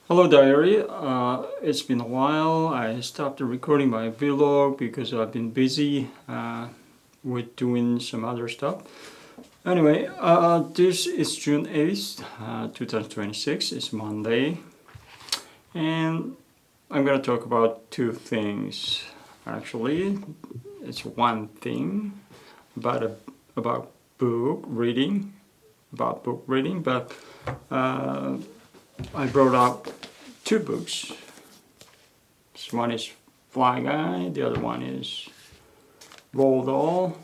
Hello diary, it's been a while. I stopped recording my vlog because I've been busy with doing some other stuff. Anyway, this is June 8th, 2026. It's Monday. And I'm going to talk about two things. Actually, it's one thing about book reading, but I brought up two books. One is Fly Guy, the other one is Roald Dahl.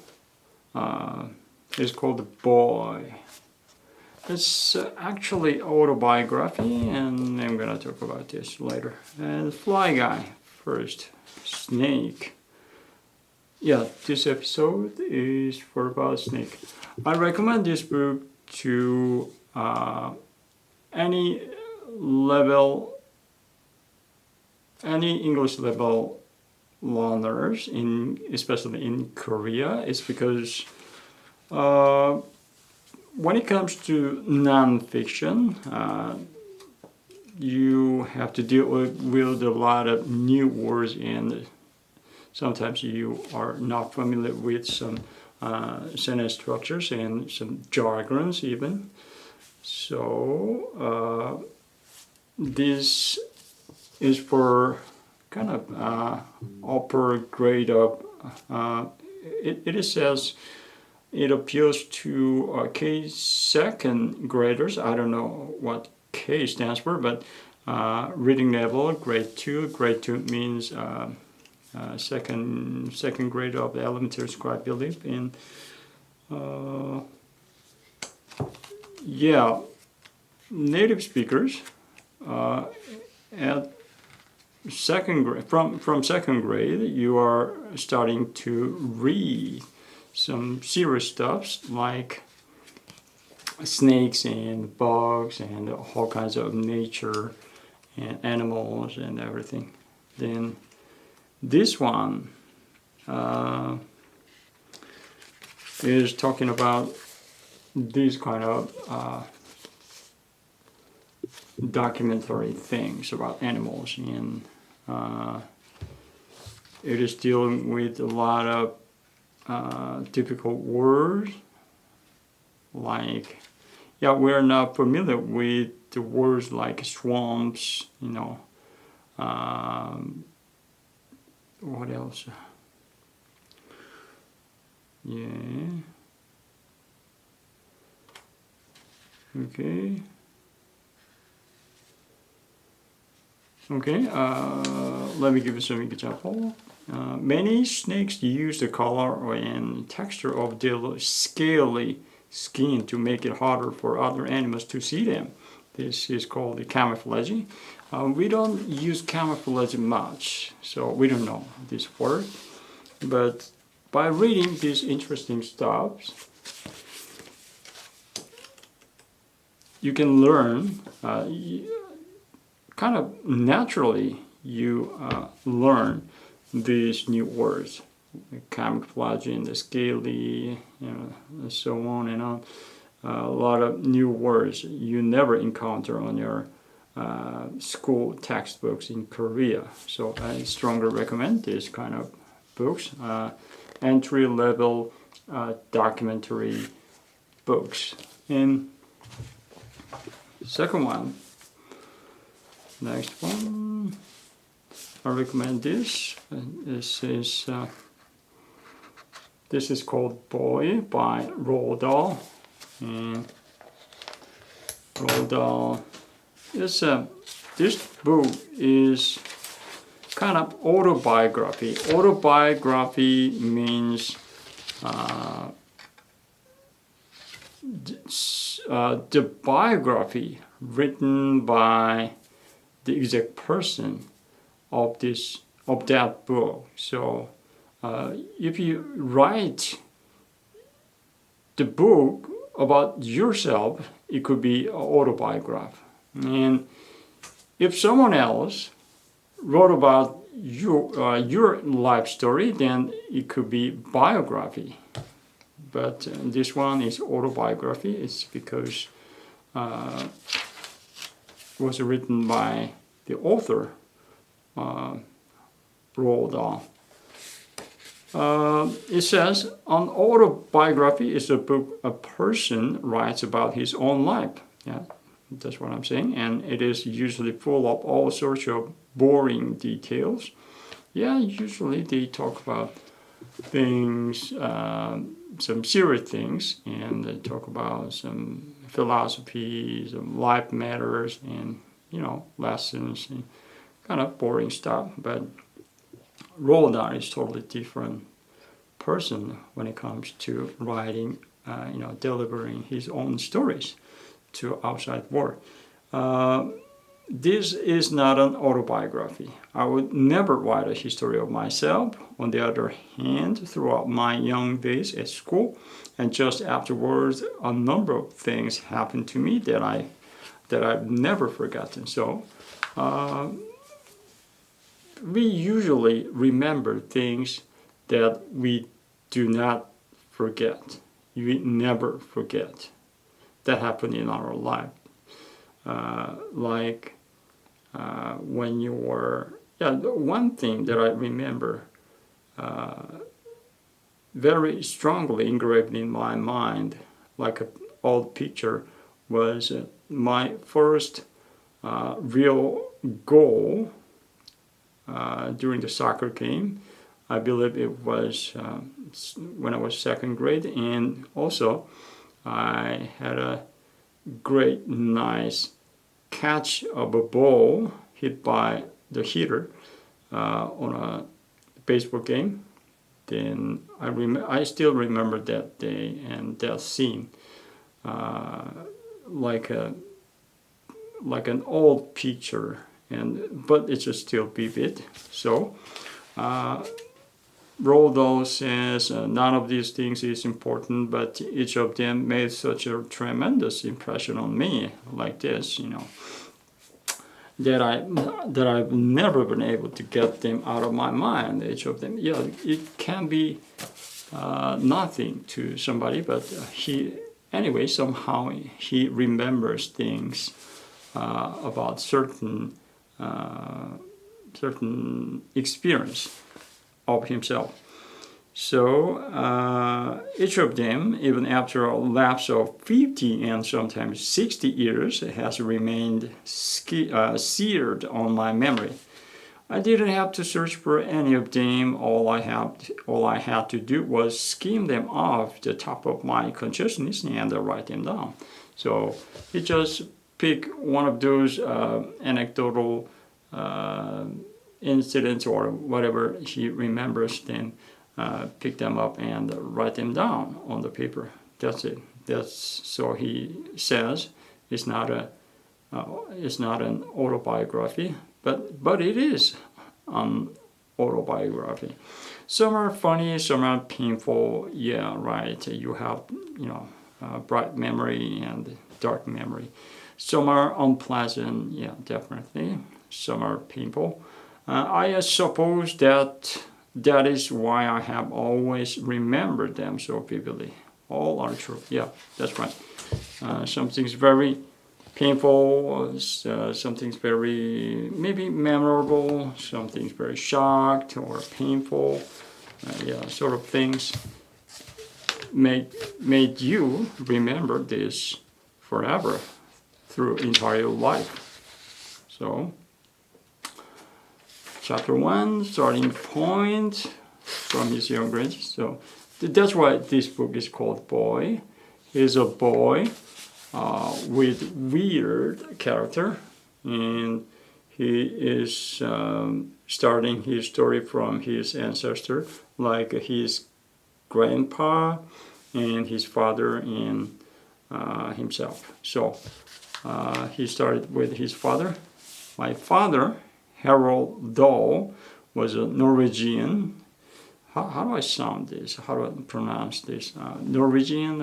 It's called The Boy. It's actually autobiography, and I'm gonna talk about this later. And Fly Guy first. Snake. Yeah, this episode is for about snake. I recommend this book to any English level learners, especially in Korea. It's because when it comes to non-fiction, you have to deal with a lot of new words, and sometimes you are not familiar with some sentence structures and some jargons even. So this is for kind of upper grade of, it says it appeals to K second graders. I don't know what K stands for, but reading level grade 2. Grade 2 means second grade of the elementary school, I believe. And yeah, native speakers at second grade, from second grade, you are starting to read some serious stuff like snakes and bugs and all kinds of nature and animals and everything. Then this one is talking about these kind of documentary things about animals, and it is dealing with a lot of difficult words, like, yeah, we're not familiar with the words like swamps, what else? Yeah. Okay, let me give you some example. Many snakes use the color and texture of their scaly skin to make it harder for other animals to see them. This is called the camouflage. We don't use camouflage much, so we don't know this word. But by reading these interesting stuff, you can learn, kind of naturally, you learn these new words, camouflage and the scaly, and so on and on. A lot of new words you never encounter on your school textbooks in Korea. So I strongly recommend this kind of books, entry-level documentary books. And second one, next one, I recommend this. This is called Boy by Roald Dahl. And Roald Dahl is this book is kind of autobiography. Autobiography means the biography written by the exact person of that book. So if you write the book about yourself, it could be an autobiography. And if someone else wrote about your life story, then it could be biography. But this one is autobiography. It's because was written by the author, Roald Dahl. It says, an autobiography is a book a person writes about his own life. Yeah, that's what I'm saying. And it is usually full of all sorts of boring details. Yeah, usually they talk about things, some serious things, and they talk about some philosophy, some life matters, and, lessons, and kind of boring stuff. But Roald Dahl is totally different person when it comes to writing, delivering his own stories to outside world. This is not an autobiography. I would never write a history of myself. On the other hand, throughout my young days at school and just afterwards, a number of things happened to me that I've never forgotten. So we usually remember things that we do not forget. We never forget. That happened in our life. When you were, one thing that I remember very strongly engraved in my mind, like an old picture, was my first real goal during the soccer game. I believe it was when I was second grade, and also I had a great, nice catch of a ball hit by the hitter on a baseball game. Then I still remember that day and that scene, like an old picture, but it's still vivid. So Roald Dahl says none of these things is important, but each of them made such a tremendous impression on me, like this, that I've never been able to get them out of my mind. Each of them, it can be nothing to somebody, but somehow he remembers things about certain experience of himself. So each of them, even after a lapse of 50 and sometimes 60 years, has remained seared on my memory. I didn't have to search for any of them. All I had to do was skim them off the top of my consciousness and write them down. So he just picked one of those anecdotal incidents or whatever he remembers, then pick them up and write them down on the paper. That's it. So he says it's not an autobiography, but it is an autobiography. Some are funny, some are painful. Yeah, right. You have bright memory and dark memory. Some are unpleasant. Yeah, definitely. Some are painful. I suppose that is why I have always remembered them so vividly. All are true. Yeah, that's right. Something's very painful, something's very maybe memorable, something's very shocked or painful. Sort of things made you remember this forever through entire life. So Chapter 1, starting point from his young age. So that's why this book is called Boy. He's a boy with weird character, and he is starting his story from his ancestor, like his grandpa and his father and himself. So he started with his father. My father, Harold Dahl, was a Norwegian. How do I sound this? How do I pronounce this? Norwegian,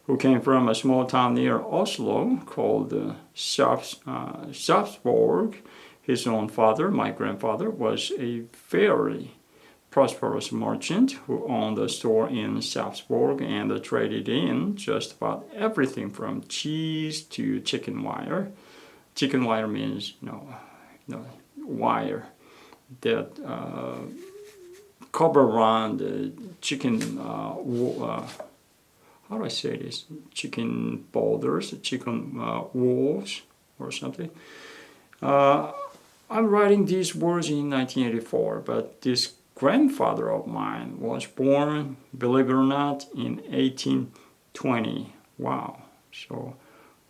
who came from a small town near Oslo called Sarpsborg. His own father, my grandfather, was a very prosperous merchant who owned a store in Salzburg and traded in just about everything from cheese to chicken wire. Chicken wire means wire that cover around the chicken. How do I say this? Chicken boulders, chicken walls, or something. I'm writing these words in 1984, but this grandfather of mine was born, believe it or not, in 1820. Wow. So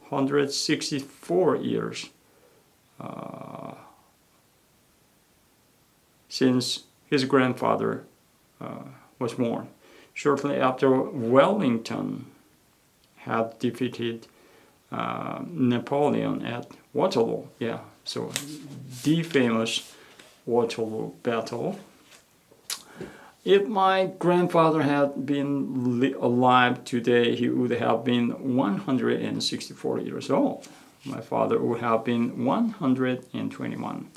164 years since his grandfather was born. Shortly after Wellington had defeated Napoleon at Waterloo. Yeah, so the famous Waterloo battle. If my grandfather had been alive today, he would have been 164 years old. My father would have been 121.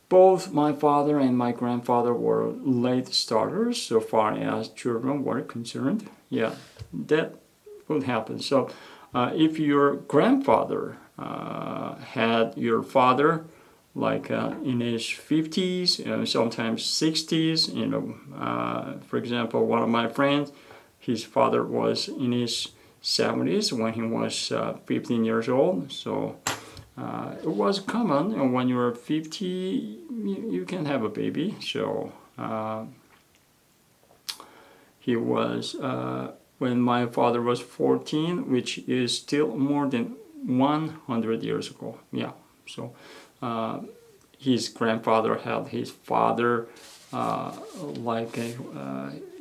Both my father and my grandfather were late starters so far as children were concerned. Yeah, that would happen. So if your grandfather had your father like in his 50s, sometimes 60s, for example, one of my friends, his father was in his 70s when he was 15 years old. So it was common, and when you were 50, you can have a baby. So he was, when my father was 14, which is still more than 100 years ago. Yeah, so his grandfather had his father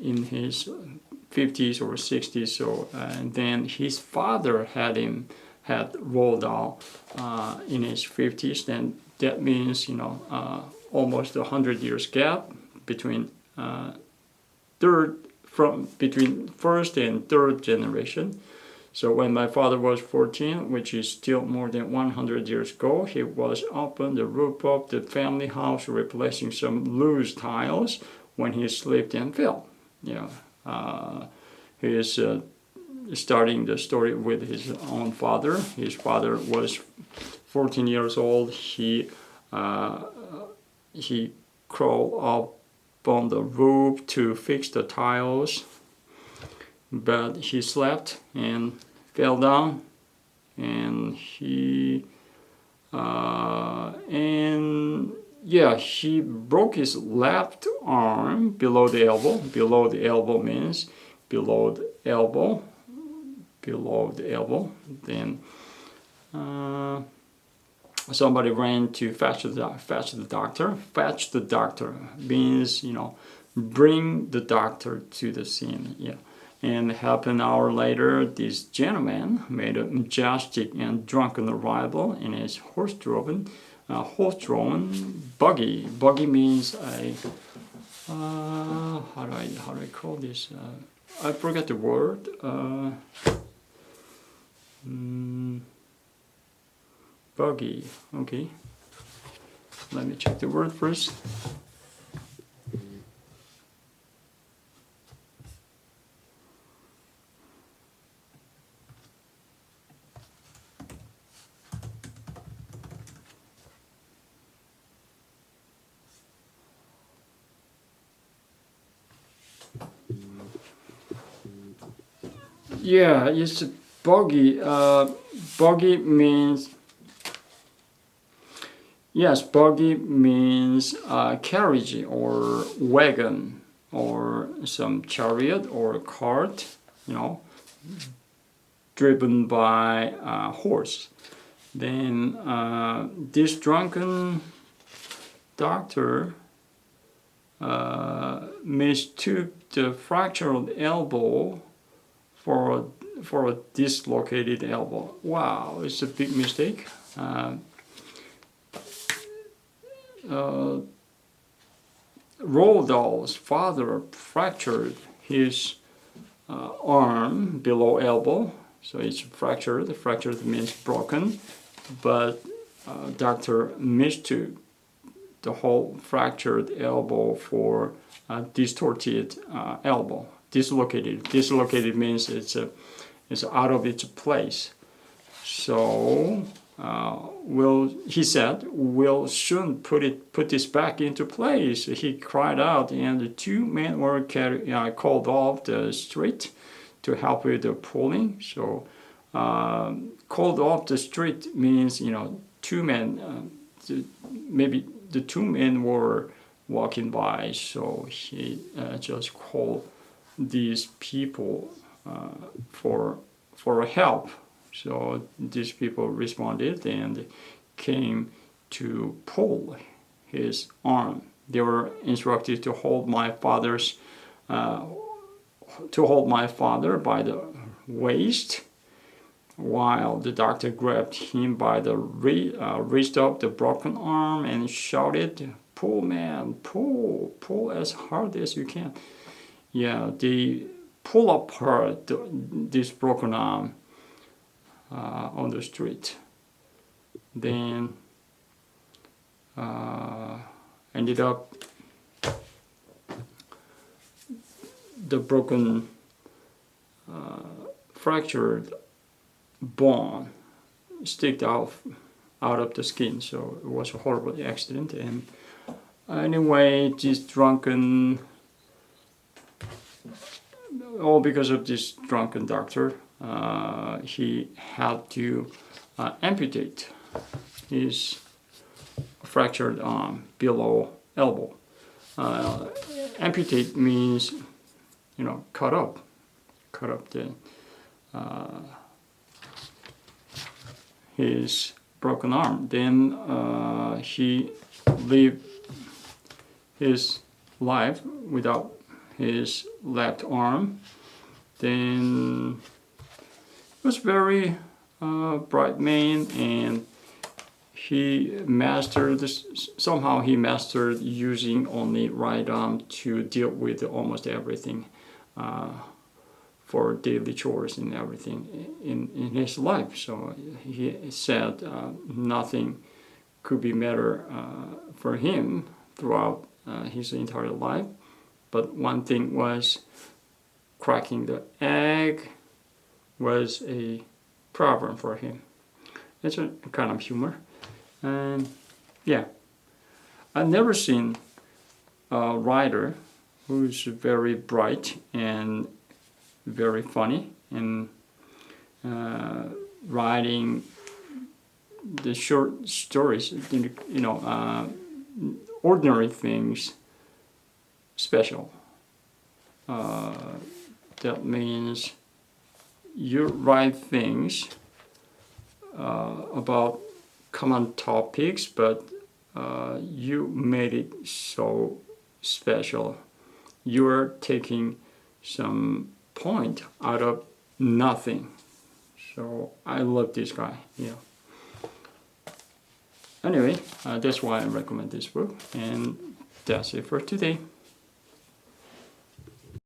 in his 50s or 60s. So and then his father had rolled out in his 50s. Then that means almost 100 years gap between between first and third generation. So when my father was 14, which is still more than 100 years ago, he was up on the roof of the family house replacing some loose tiles when he slipped and fell. Yeah, he is starting the story with his own father. His father was 14 years old. He crawled up on the roof to fix the tiles, but he slept and fell down, and he broke his left arm below the elbow. Below the elbow means below the elbow. Then somebody ran to fetch the doctor. Fetch the doctor means bring the doctor to the scene. Yeah. And half an hour later, this gentleman made a majestic and drunken arrival in his horse-drawn buggy. Buggy means a how do I call this? I forget the word. Buggy. Okay. Let me check the word first. Yeah, it's a buggy. Buggy means, yes, buggy means carriage or wagon or some chariot or cart, driven by a horse. Then this drunken doctor mistook the fractured elbow for a dislocated elbow. Wow, it's a big mistake. Roald Dahl's father fractured his arm below elbow, so it's fractured. Fractured means broken, but doctor mistook the whole fractured elbow for distorted elbow. Dislocated. Dislocated means it's out of its place. So he said, we'll soon put this back into place. He cried out, and the 2 men were called off the street to help with the pulling. So called off the street means, 2 men, maybe the 2 men were walking by, so he just called these people for help. So these people responded and came to pull his arm. They were instructed to hold my father by the waist, while the doctor grabbed him by the wrist of the broken arm and shouted, "Pull, man, pull as hard as you can." Yeah, they pull apart this broken arm on the street. Then ended up the broken fractured bone sticked out of the skin. So it was a horrible accident. And anyway, this drunken, all because of this drunken doctor, he had to amputate his fractured arm below elbow. Amputate means, cut up the his broken arm. Then he lived his life without his left arm. Then he was very bright man, and he mastered somehow he mastered using only right arm to deal with almost everything for daily chores and everything in his life. So he said nothing could be better for him throughout his entire life. But one thing was cracking the egg was a problem for him. It's a kind of humor. And yeah, I've never seen a writer who's very bright and very funny and writing the short stories, ordinary things special. That means you write things about common topics, but you made it so special. You're taking some point out of nothing. So I love this guy. Yeah. Anyway, that's why I recommend this book, and that's it for today.